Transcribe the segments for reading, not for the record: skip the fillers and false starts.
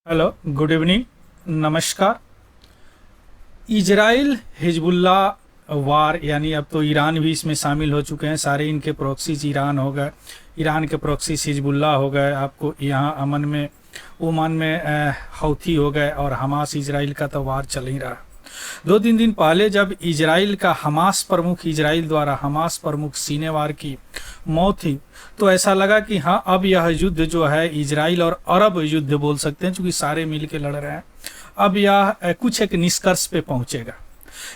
Hello, good evening, नमस्कार। Israel Hezbollah वार, यानी अब तो ईरान भी इसमें शामिल हो चुके हैं। सारे इनके प्रॉक्सीज ईरान हो गए, ईरान के प्रॉक्सीज हिजबुल्ला हो गए। आपको यहाँ अमन में, ओमान में हौथी हो गए, और हमास इजराइल का तो वार चल ही रहा है। 2-3 दिन पहले जब इजराइल का हमास प्रमुख, इजराइल द्वारा हमास प्रमुख सीनेवार की मौत हुई, तो ऐसा लगा कि हाँ, अब यह युद्ध जो है इजराइल और अरब युद्ध बोल सकते हैं, क्योंकि सारे मिल के लड़ रहे हैं। अब यह कुछ एक निष्कर्ष पे पहुंचेगा।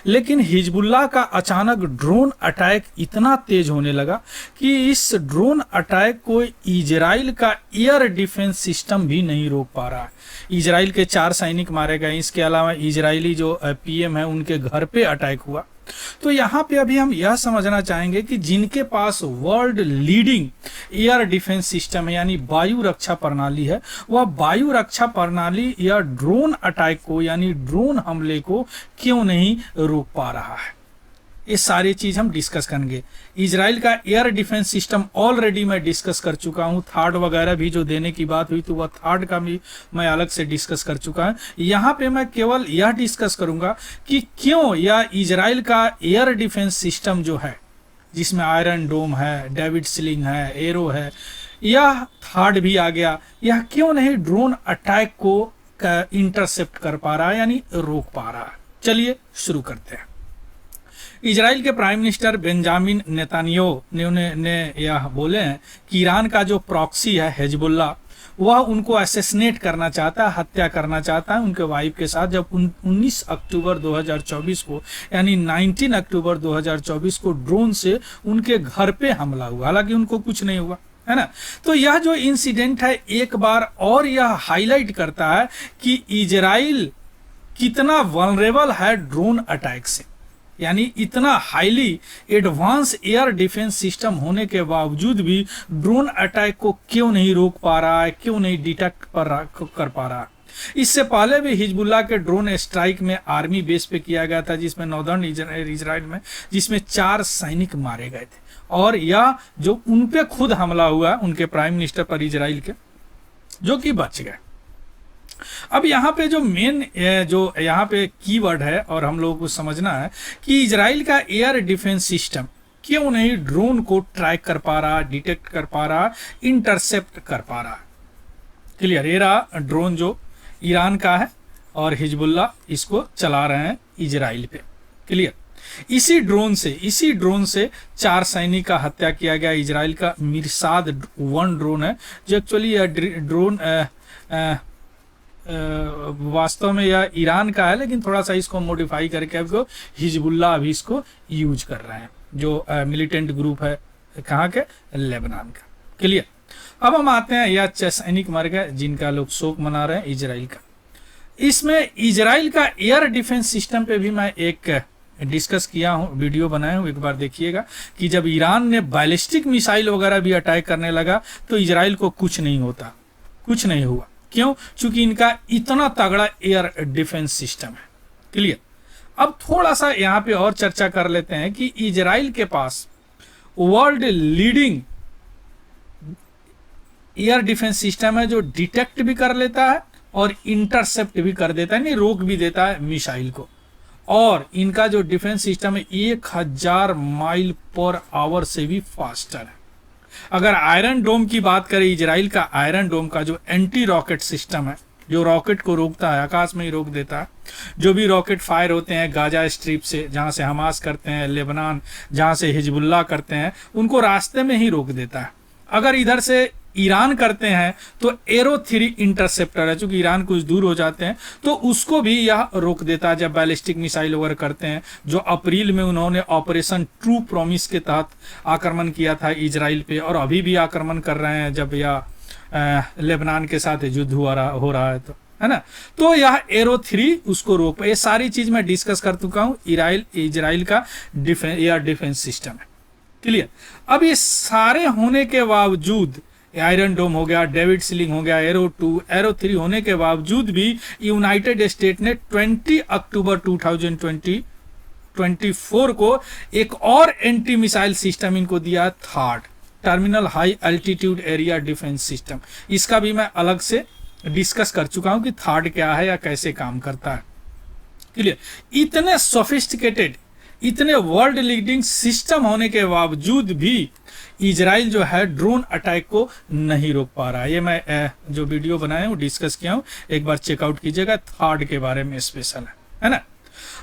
लेकिन हिजबुल्लाह का अचानक ड्रोन अटैक इतना तेज होने लगा कि इस ड्रोन अटैक को इजराइल का एयर डिफेंस सिस्टम भी नहीं रोक पा रहा है। इजराइल के 4 सैनिक मारे गए। इसके अलावा इजरायली जो पीएम है, उनके घर पे अटैक हुआ। तो यहाँ पे अभी हम यह समझना चाहेंगे कि जिनके पास world leading air defence system है, यानी वायु रक्षा प्रणाली है, वह वायु रक्षा प्रणाली या ड्रोन अटैक को, यानी ड्रोन हमले को क्यों नहीं रोक पा रहा है। ये सारी चीज हम डिस्कस करेंगे। इजराइल का एयर डिफेंस सिस्टम ऑलरेडी मैं डिस्कस कर चुका हूँ। थर्ड वगैरह भी जो देने की बात हुई, तो वह थर्ड का भी मैं अलग से डिस्कस कर चुका हूँ। यहाँ पे मैं केवल यह डिस्कस करूंगा कि क्यों यह इजराइल का एयर डिफेंस सिस्टम जो है, जिसमें आयरन डोम है, डेविड स्लिंग है, एरो है, यह थर्ड भी आ गया, यह क्यों नहीं ड्रोन अटैक को इंटरसेप्ट कर पा रहा है, यानी रोक पा रहा है। चलिए शुरू करते हैं। इजराइल के प्राइम मिनिस्टर बेंजामिन नेतान्याहू ने यह बोले हैं कि ईरान का जो प्रॉक्सी है हिजबुल्लाह, वह उनको असैसिनेट करना चाहता है, हत्या करना चाहता है उनके वाइफ के साथ। जब 19 अक्टूबर 2024 को, यानी 19 अक्टूबर 2024 को ड्रोन से उनके घर पे हमला हुआ। हालांकि उनको कुछ नहीं हुआ, है ना। तो यह जो इंसिडेंट है, एक बार और यह हाईलाइट करता है कि इजराइल कितना वल्नरेबल है ड्रोन अटैक से। यानी इतना highly advance air defence system होने के बावजूद भी ड्रोन अटैक को क्यों नहीं रोक पा रहा है, क्यों नहीं डिटेक्ट कर पा रहा है। इससे पहले भी हिजबुल्लाह के ड्रोन स्ट्राइक में आर्मी बेस पे किया गया था, जिसमें नॉर्दर्न इजराइल में, जिसमें 4 सैनिक मारे गए थे। और यह जो उन पे खुद हमला हुआ उनके प्राइम मिनिस्टर पर इजराइल के, जो कि बच गए। अब यहाँ पे जो मेन जो यहाँ पे कीवर्ड है, और हम लोगों को समझना है कि इजराइल का एयर डिफेंस सिस्टम क्यों नहीं ड्रोन को ट्रैक कर पा रहा, डिटेक्ट कर पा रहा, इंटरसेप्ट कर पा रहा। क्लियर। ये रहा ड्रोन जो ईरान का है, और हिजबुल्लाह इसको चला रहे हैं इजराइल पे। क्लियर। इसी ड्रोन से 4 सैनिक का हत्या किया गया। इजराइल का मिरसाद 1 ड्रोन है, जो एक्चुअली ड्रोन वास्तव में यह ईरान का है, लेकिन थोड़ा सा इसको मॉडिफाई करके अब हिजबुल्लाह अभी इसको यूज कर रहे हैं, जो मिलिटेंट ग्रुप है कहाँ के, लेबनान का। क्लियर। अब हम आते हैं, यह 6 सैनिक मर गए जिनका लोग शोक मना रहे हैं इजराइल का। इसमें इजराइल का एयर डिफेंस सिस्टम पे भी मैं एक डिस्कस किया हूँ, वीडियो बनाया हूँ, एक बार देखिएगा कि जब ईरान ने बैलिस्टिक मिसाइल वगैरह भी अटैक करने लगा तो इजराइल को कुछ नहीं होता, कुछ नहीं हुआ। क्यों? चूंकि इनका इतना तगड़ा एयर डिफेंस सिस्टम है। क्लियर। अब थोड़ा सा यहाँ पे और चर्चा कर लेते हैं कि इजराइल के पास world leading air defence system है, जो डिटेक्ट भी कर लेता है और इंटरसेप्ट भी कर देता है, नहीं रोक भी देता है मिसाइल को। और इनका जो डिफेंस सिस्टम है 1000 माइल पर आवर से भी फास्टर है। अगर आयरन डोम की बात करें, इजराइल का आयरन डोम का जो एंटी रॉकेट सिस्टम है, जो रॉकेट को रोकता है, आकाश में ही रोक देता है। जो भी रॉकेट फायर होते हैं गाजा स्ट्रिप से, जहां से हमास करते हैं, लेबनान जहां से हिजबुल्लाह करते हैं, उनको रास्ते में ही रोक देता है। अगर इधर से ईरान करते हैं तो एरो 3 इंटरसेप्टर है, चूंकि ईरान कुछ दूर हो जाते हैं, तो उसको भी यह रोक देता है जब बैलिस्टिक मिसाइल वगैरह करते हैं। जो अप्रैल में उन्होंने ऑपरेशन ट्रू प्रॉमिस के तहत आक्रमण किया था इजराइल पे, और अभी भी आक्रमण कर रहे हैं जब यह लेबनान के साथ युद्ध हो रहा है, तो है ना। तो यह एरो 3 उसको रोक, ये सारी चीज मैं डिस्कस कर चुका हूँ। इजराइल का एयर डिफेंस सिस्टम है। क्लियर। अब ये सारे होने के बावजूद, आयरन डोम हो गया, डेविड स्लिंग हो गया, एरो 2, एरो 3 होने के बावजूद भी यूनाइटेड स्टेट ने 20 अक्टूबर 2024 को एक और एंटी मिसाइल सिस्टम इनको दिया, third terminal high altitude area defence system. इसका भी मैं अलग से डिस्कस कर चुका हूं कि थार्ड क्या है या कैसे काम करता है। क्लियर। इतने सोफिस्टिकेटेड, इतने वर्ल्ड लीडिंग सिस्टम होने के बावजूद भी इजराइल जो है ड्रोन अटैक को नहीं रोक पा रहा है। ये मैं जो वीडियो बनाया हूँ डिस्कस किया हूँ, एक बार चेकआउट कीजिएगा, थर्ड के बारे में स्पेशल है ना।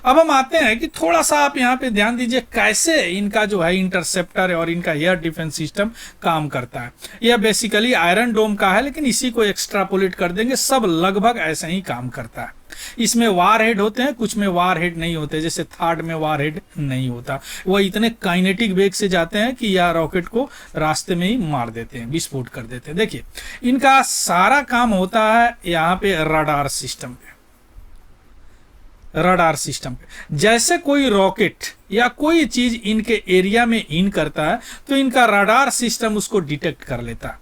अब हम आते हैं कि थोड़ा सा आप यहाँ पे ध्यान दीजिए कैसे इनका जो है इंटरसेप्टर और इनका एयर डिफेंस सिस्टम काम करता है। यह बेसिकली आयरन डोम का है, लेकिन इसी को एक्स्ट्रापोलेट कर देंगे, सब लगभग ऐसे ही काम करता है। इसमें वार हेड होते हैं, कुछ में वार हेड नहीं होते, जैसे थर्ड में वार हेड नहीं होता। वह इतने काइनेटिक वेग से जाते हैं कि यह रॉकेट को रास्ते में ही मार देते हैं, विस्फोट कर देते हैं। देखिए इनका सारा काम होता है यहाँ पे रडार सिस्टम पे। रडार सिस्टम पे जैसे कोई रॉकेट या कोई चीज इनके एरिया में इन करता है तो इनका रडार सिस्टम उसको डिटेक्ट कर लेता है।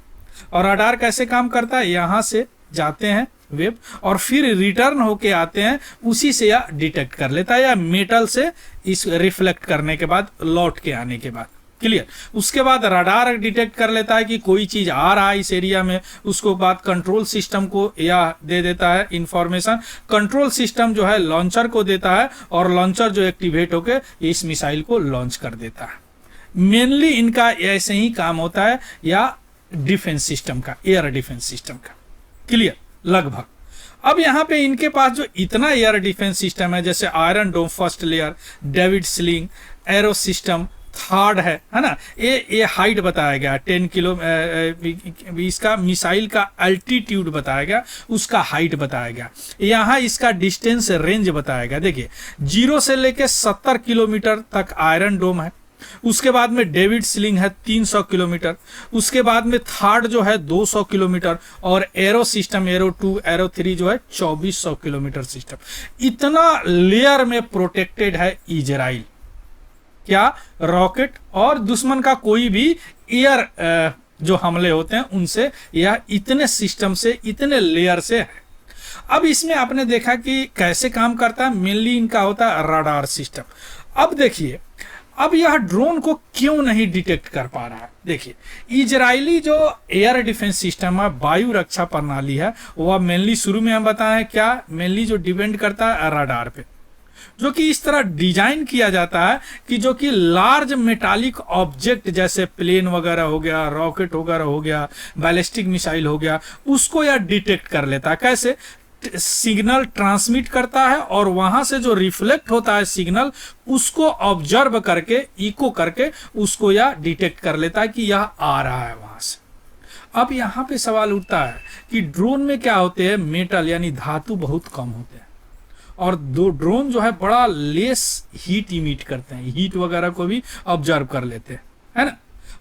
और रडार कैसे काम करता है, यहां से जाते हैं वेब और फिर रिटर्न होके आते हैं, उसी से यह डिटेक्ट कर लेता है, या मेटल से इस रिफ्लेक्ट करने के बाद लौट के आने के बाद। क्लियर। उसके बाद रडार डिटेक्ट कर लेता है कि कोई चीज आ रहा है इस एरिया में, उसको बाद कंट्रोल सिस्टम को या दे देता है इंफॉर्मेशन। कंट्रोल सिस्टम जो है लॉन्चर को देता है और लॉन्चर जो एक्टिवेट होकर इस मिसाइल को लॉन्च कर देता है। मेनली इनका ऐसे ही काम होता है, या डिफेंस सिस्टम का, एयर डिफेंस सिस्टम का। क्लियर। लगभग अब यहाँ पे इनके पास जो इतना एयर डिफेंस सिस्टम है, जैसे Iron Dome first layer, David Sling, Arrow system third है ना। ये हाइट बताया गया 10 किलो, इसका मिसाइल का अल्टीट्यूड बताया गया, उसका हाइट बताया गया। यहाँ इसका डिस्टेंस रेंज बताया गया। देखिए 0 से लेके 70 किलोमीटर तक आयरन डोम है, उसके बाद में डेविड स्लिंग है 300 किलोमीटर, उसके बाद में थर्ड जो है 200 किलोमीटर, और एरो सिस्टम एरो 2 एरो 3 जो है 2400 किलोमीटर सिस्टम। इतना लेयर में प्रोटेक्टेड है इजराइल, क्या रॉकेट और दुश्मन का कोई भी एयर जो हमले होते हैं उनसे, यह इतने सिस्टम से, इतने लेयर से है। अब इसमें आपने देखा कि कैसे काम करता है, मेनली इनका होता है रडार सिस्टम। अब देखिए अब यह ड्रोन को क्यों नहीं डिटेक्ट कर पा रहा है। देखिए इजरायली जो एयर डिफेंस सिस्टम है, वायु रक्षा प्रणाली है, वह मेनली शुरू में हम बताएं क्या, मेनली जो डिपेंड करता है रडार पे, जो कि इस तरह डिजाइन किया जाता है कि जो कि लार्ज मेटालिक ऑब्जेक्ट जैसे प्लेन वगैरह हो गया, रॉकेट वगैरह हो गया, बैलिस्टिक मिसाइल हो गया, उसको यह डिटेक्ट कर लेता है। कैसे, सिग्नल ट्रांसमिट करता है और वहां से जो रिफ्लेक्ट होता है सिग्नल, उसको ऑब्जर्व करके, इको करके उसको यह डिटेक्ट कर लेता है कि यह आ रहा है वहां से। अब यहाँ पे सवाल उठता है कि ड्रोन में क्या होते हैं, मेटल यानी धातु बहुत कम होते हैं, और दो ड्रोन जो है बड़ा लेस हीट इमिट करते हैं, हीट वगैरह को भी ऑब्जर्व कर लेते हैं, है ना।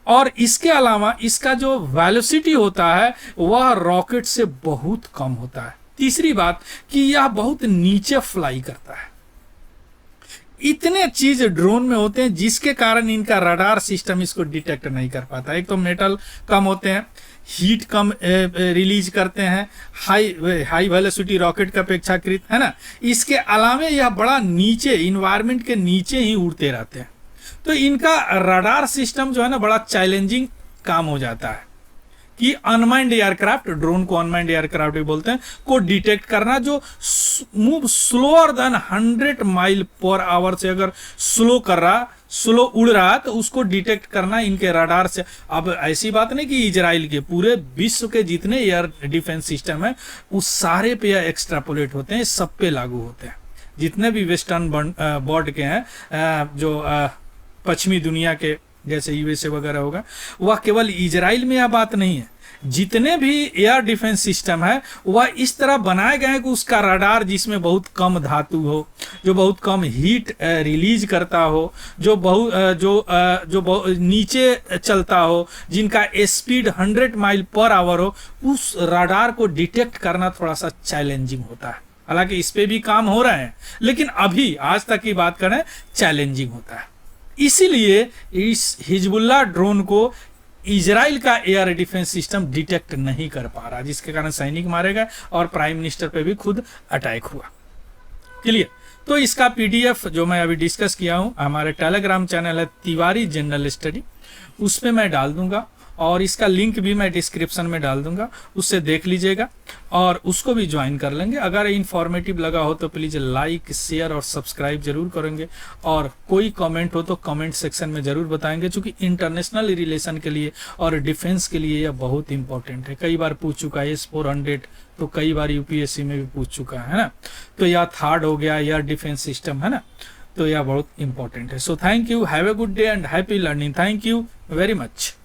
और इसके अलावा इसका जो वेलोसिटी होता है वह रॉकेट से बहुत कम होता है। तीसरी बात कि यह बहुत नीचे फ्लाई करता है। इतने चीज ड्रोन में होते हैं जिसके कारण इनका रडार सिस्टम इसको डिटेक्ट नहीं कर पाता। एक तो मेटल कम होते हैं, हीट कम रिलीज करते हैं, हाई वेलोसिटी रॉकेट का अपेक्षाकृत, है ना। इसके अलावा यह बड़ा नीचे, इन्वायरमेंट के नीचे ही उड़ते रहते हैं, तो इनका रडार सिस्टम जो है ना बड़ा चैलेंजिंग काम हो जाता है कि अनमाइंड एयरक्राफ्ट, ड्रोन को अनमाइंड एयरक्राफ्ट भी बोलते हैं, को डिटेक्ट करना, जो move slower then 100 mile per hour से अगर स्लो उड़ रहा है तो उसको डिटेक्ट करना इनके रडार से। अब ऐसी बात नहीं कि इजराइल के, पूरे विश्व के जितने एयर डिफेंस सिस्टम है उस सारे पे एक्स्ट्रापोलेट होते हैं, सब पे लागू होते हैं। जितने भी वेस्टर्न वर्ल्ड के हैं, जो पश्चिमी दुनिया के जैसे यूएसए वगैरह होगा, वह केवल इजराइल में यह बात नहीं है। जितने भी एयर डिफेंस सिस्टम है वह इस तरह बनाए गए हैं कि उसका रडार जिसमें बहुत कम धातु हो, जो बहुत कम हीट रिलीज करता हो, जो नीचे चलता हो, जिनका स्पीड 100 माइल पर आवर हो, उस रडार को डिटेक्ट करना थोड़ा सा चैलेंजिंग होता है। हालांकि इस पे भी काम हो रहे हैं, लेकिन अभी आज तक की बात करें चैलेंजिंग होता है। इसीलिए इस हिजबुल्लाह ड्रोन को इजराइल का एयर डिफेंस सिस्टम डिटेक्ट नहीं कर पा रहा, जिसके कारण सैनिक मारे गए और प्राइम मिनिस्टर पे भी खुद अटैक हुआ। क्लियर। तो इसका पीडीएफ जो मैं अभी डिस्कस किया हूं, हमारे टेलीग्राम चैनल है तिवारी जनरल स्टडी, उस पर मैं डाल दूंगा। और इसका लिंक भी मैं डिस्क्रिप्शन में डाल दूंगा, उससे देख लीजिएगा और उसको भी ज्वाइन कर लेंगे। अगर इन्फॉर्मेटिव लगा हो तो प्लीज़ लाइक शेयर और सब्सक्राइब जरूर करेंगे, और कोई कमेंट हो तो कमेंट सेक्शन में ज़रूर बताएंगे, क्योंकि इंटरनेशनल रिलेशन के लिए और डिफेंस के लिए यह बहुत इंपॉर्टेंट है। कई बार पूछ चुका है S-400, तो कई बार यूपीएससी में भी पूछ चुका है ना। तो यह थर्ड हो गया, यह डिफेंस सिस्टम है ना, तो यह बहुत इंपॉर्टेंट है। So thank you, have a good day and happy learning. Thank you very much.